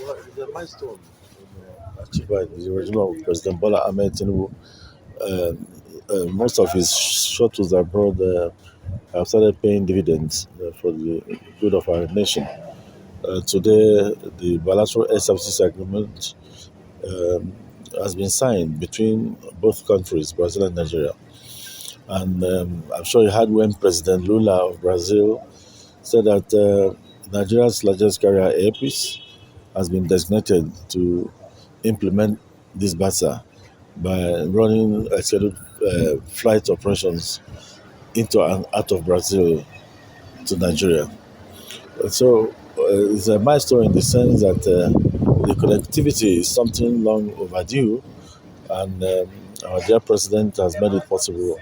Well, the milestone achieved by the original President Bola Ahmed Tinubu. Uh, Most of his shuttles abroad have started paying dividends for the good of our nation. Today, the Bilateral Air Services Agreement um, has been signed between both countries, Brazil and Nigeria. And I'm sure you heard when President Lula of Brazil said that Nigeria's largest carrier, Airpeace, has been designated to implement this Basa by running scheduled flight operations into and out of Brazil to Nigeria. So it's a milestone in the sense that the connectivity is something long overdue, and our dear president has made it possible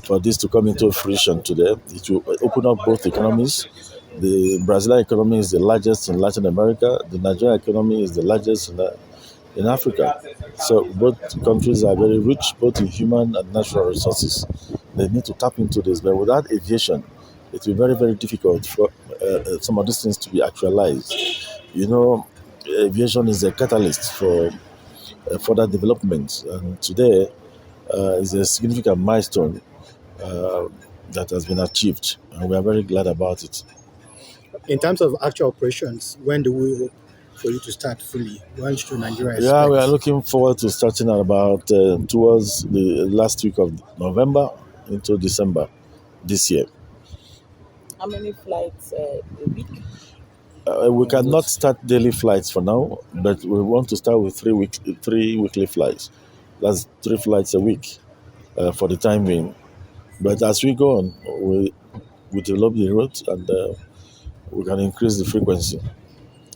for this to come into fruition today. It will open up both economies. The Brazilian economy is the largest in Latin America. The Nigerian economy is the largest in Africa. So both countries are very rich, both in human and natural resources. They need to tap into this. But without aviation, it will be very, very difficult for some of these things to be actualized. You know, aviation is a catalyst for further development. And today is a significant milestone uh, that has been achieved. And we are very glad about it. In terms of actual operations, when do we hope for you to start fully? When should Nigeria Yeah, we are expect? looking forward to starting at about towards the last week of November into December this year. How many flights a week? We On cannot both? start daily flights for now, but we want to start with three weekly flights. That's three flights a week for the time being. But as we go on, we develop the route and we can increase the frequency.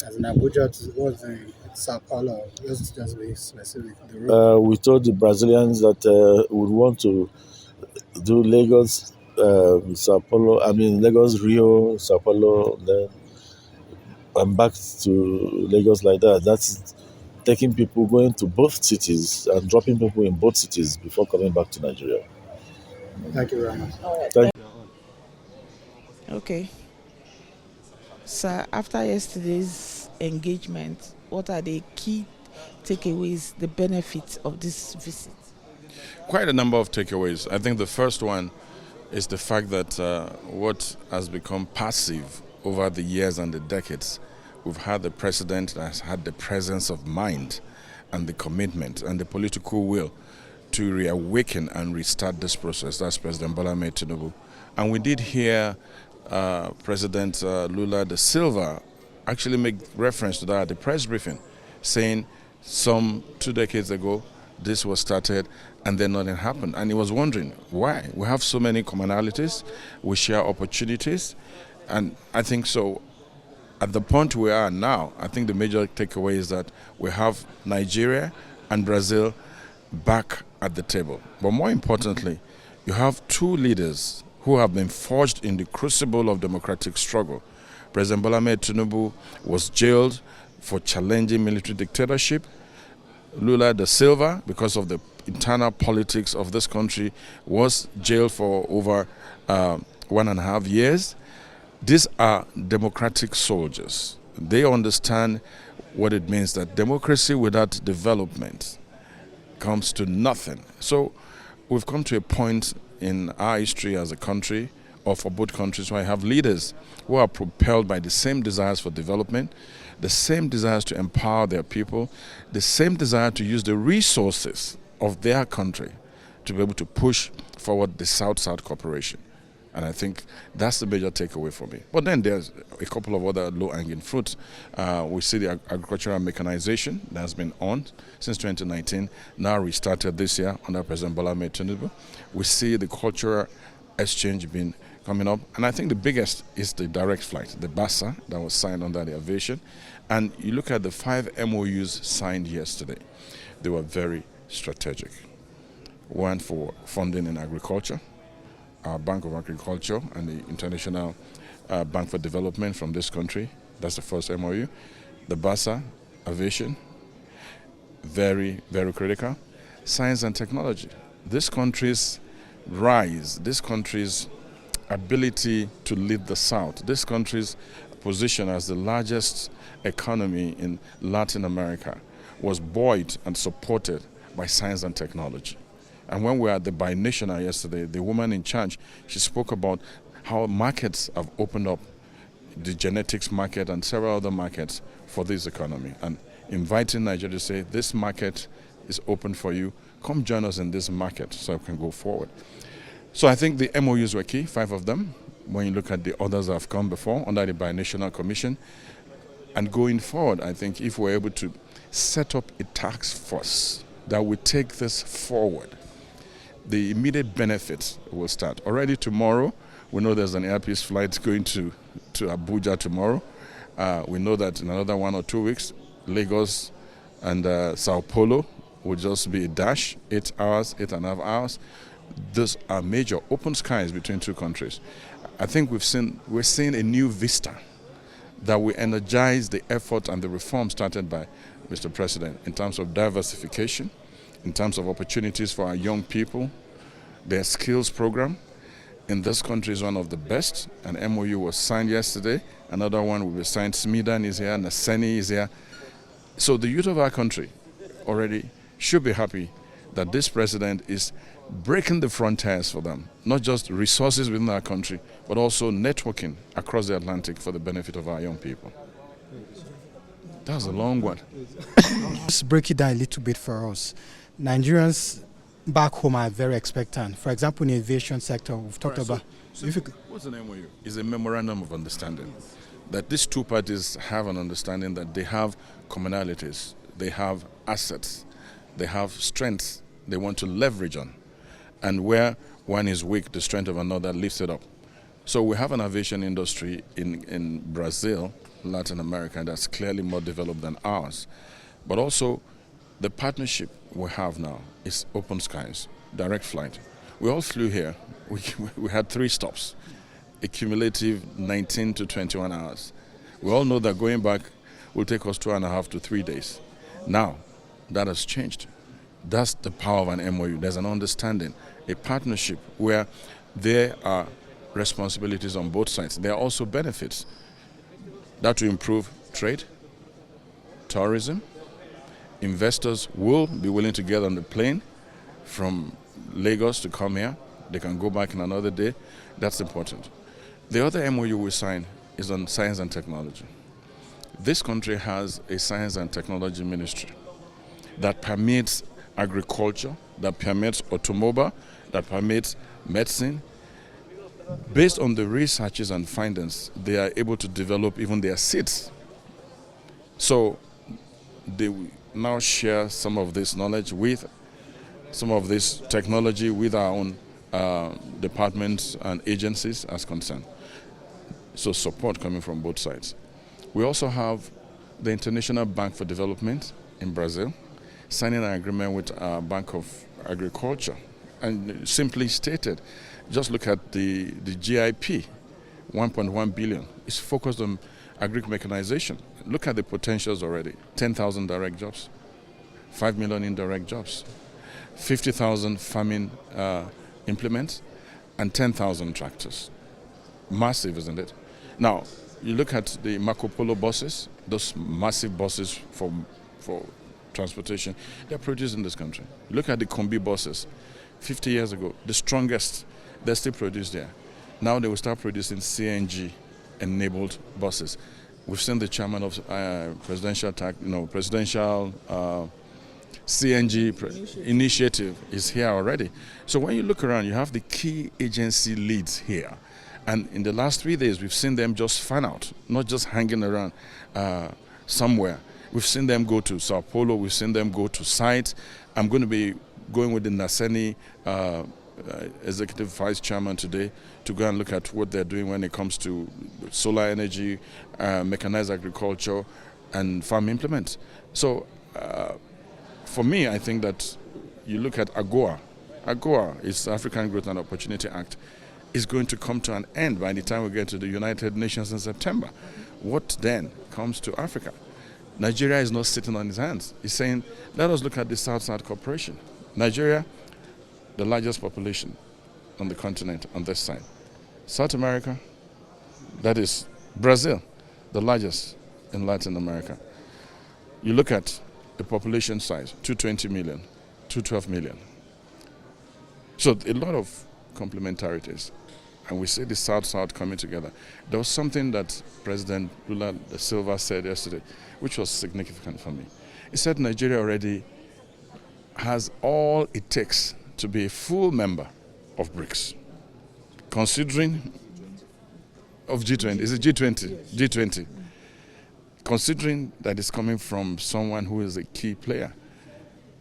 As in Abuja to what's the Sao Paulo? Just be specific. The road. We told the Brazilians that we want to do Lagos, Sao Paulo. I mean Lagos, Rio, Sao Paulo, then and back to Lagos like that. That's taking people going to both cities and dropping people in both cities before coming back to Nigeria. Thank you very much. All right. Thank Okay. So after yesterday's engagement, what are the key takeaways, the benefits of this visit? Quite a number of takeaways. I think the first one is the fact that what has become passive over the years and the decades, we've had the president that has had the presence of mind and the commitment and the political will to reawaken and restart this process. That's President Bola Tinubu. And we did hear President Lula da Silva actually make reference to that at the press briefing, saying some 2 decades ago this was started and then nothing happened. And he was wondering why. We have so many commonalities, we share opportunities, and I think so. At the point we are now, I think the major takeaway is that we have Nigeria and Brazil back at the table. But more importantly, you have two leaders who have been forged in the crucible of democratic struggle. President Bola Tinubu was jailed for challenging military dictatorship. Lula da Silva, because of the internal politics of this country, was jailed for over 1.5 years. These are democratic soldiers. They understand what it means that democracy without development comes to nothing. So we've come to a point in our history as a country, or for both countries, where I have leaders who are propelled by the same desires for development, the same desires to empower their people, the same desire to use the resources of their country to be able to push forward the South-South cooperation. And I think that's the major takeaway for me. But then there's a couple of other low-hanging fruits. We see the agricultural mechanization that has been on since 2019, now restarted this year under President Bola Tinubu. We see the cultural exchange being coming up. And I think the biggest is the direct flight, the Basa that was signed under the Aviation. And you look at the 5 MOUs signed yesterday. They were very strategic. One for funding in agriculture, our Bank of Agriculture and the International Bank for Development from this country. That's the first MOU. The Basa, Aviation, very, very critical. Science and technology. This country's rise, this country's ability to lead the South, this country's position as the largest economy in Latin America was buoyed and supported by science and technology. And when we were at the binational yesterday, the woman in charge, she spoke about how markets have opened up, the genetics market and several other markets for this economy, and inviting Nigeria to say, this market is open for you, come join us in this market so we can go forward. So I think the MOUs were key, 5 of them, when you look at the others that have come before under the Binational Commission. And going forward, I think if we're able to set up a task force that will take this forward, the immediate benefits will start. Already tomorrow, we know there's an Airpeace flight going to Abuja tomorrow. We know that in another 1 or 2 weeks, Lagos and São Paulo will just be a dash, 8 hours, 8.5 hours. Those are major open skies between two countries. I think we're seeing a new vista that will energize the effort and the reform started by Mr. President in terms of diversification, in terms of opportunities for our young people. Their skills program in this country is one of the best. An MOU was signed yesterday. Another one will be signed. Smidan is here, Naseni is here. So the youth of our country already should be happy that this president is breaking the frontiers for them, not just resources within our country, but also networking across the Atlantic for the benefit of our young people. That was a long one. Just break it down a little bit for us. Nigerians back home are very expectant. For example, in the aviation sector, we've talked about... What's an MOU? It's a memorandum of understanding. That these two parties have an understanding that they have commonalities, they have assets, they have strengths they want to leverage on. And where one is weak, the strength of another lifts it up. So we have an aviation industry in Brazil, Latin America, that's clearly more developed than ours. But also, the partnership we have now is open skies, direct flight. We all flew here. We had 3 stops, a cumulative 19 to 21 hours. We all know that going back will take us 2.5 to 3 days. Now, that has changed. That's the power of an MOU. There's an understanding, a partnership where there are responsibilities on both sides. There are also benefits. That will improve trade, tourism. Investors will be willing to get on the plane from Lagos to come here. They can go back in another day. That's important. The other MOU we signed is on science and technology. This country has a science and technology ministry that permits agriculture, that permits automobile, that permits medicine. Based on the researches and findings, they are able to develop even their seeds. So they now share some of this knowledge with some of this technology with our own departments and agencies as concerned. So support coming from both sides. We also have the International Bank for Development in Brazil, signing an agreement with our Bank of Agriculture. And simply stated, just look at the GIP, 1.1 billion. It's focused on agri-mechanization. Look at the potentials already. 10,000 direct jobs, 5 million indirect jobs, 50,000 farming implements, and 10,000 tractors. Massive, isn't it? Now, you look at the Marco Polo buses, those massive buses for transportation, they're produced in this country. Look at the Combi buses. 50 years ago, the strongest, they're still produced there. Now they will start producing CNG-enabled buses. We've seen the chairman of presidential CNG initiative is here already. So when you look around, you have the key agency leads here. And in the last 3 days, we've seen them just fan out, not just hanging around somewhere. We've seen them go to Sao Paulo. We've seen them go to sites. I'm going to be going with the Naseni executive vice chairman today to go and look at what they're doing when it comes to solar energy, mechanized agriculture, and farm implements. So for me, I think that you look at AGOA. AGOA is African Growth and Opportunity Act. Is going to come to an end by the time we get to the United Nations in September. What then comes to Africa? Nigeria is not sitting on his hands. He's saying, let us look at the South-South cooperation. Nigeria, the largest population on the continent on this side. South America, that is Brazil, the largest in Latin America. You look at the population size, 220 million, 212 million. So a lot of complementarities. And we see the South-South coming together. There was something that President Lula da Silva said yesterday, which was significant for me. He said Nigeria already has all it takes to be a full member of BRICS, considering of G20. Is it G20? G20. Considering that it's coming from someone who is a key player,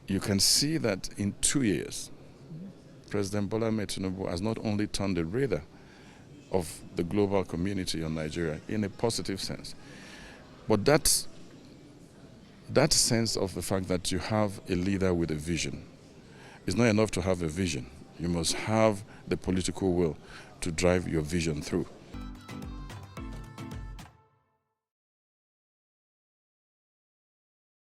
you can see that in 2 years, President Bola Tinubu has not only turned the radar of the global community on Nigeria in a positive sense, but that sense of the fact that you have a leader with a vision is not enough to have a vision. You must have the political will to drive your vision through.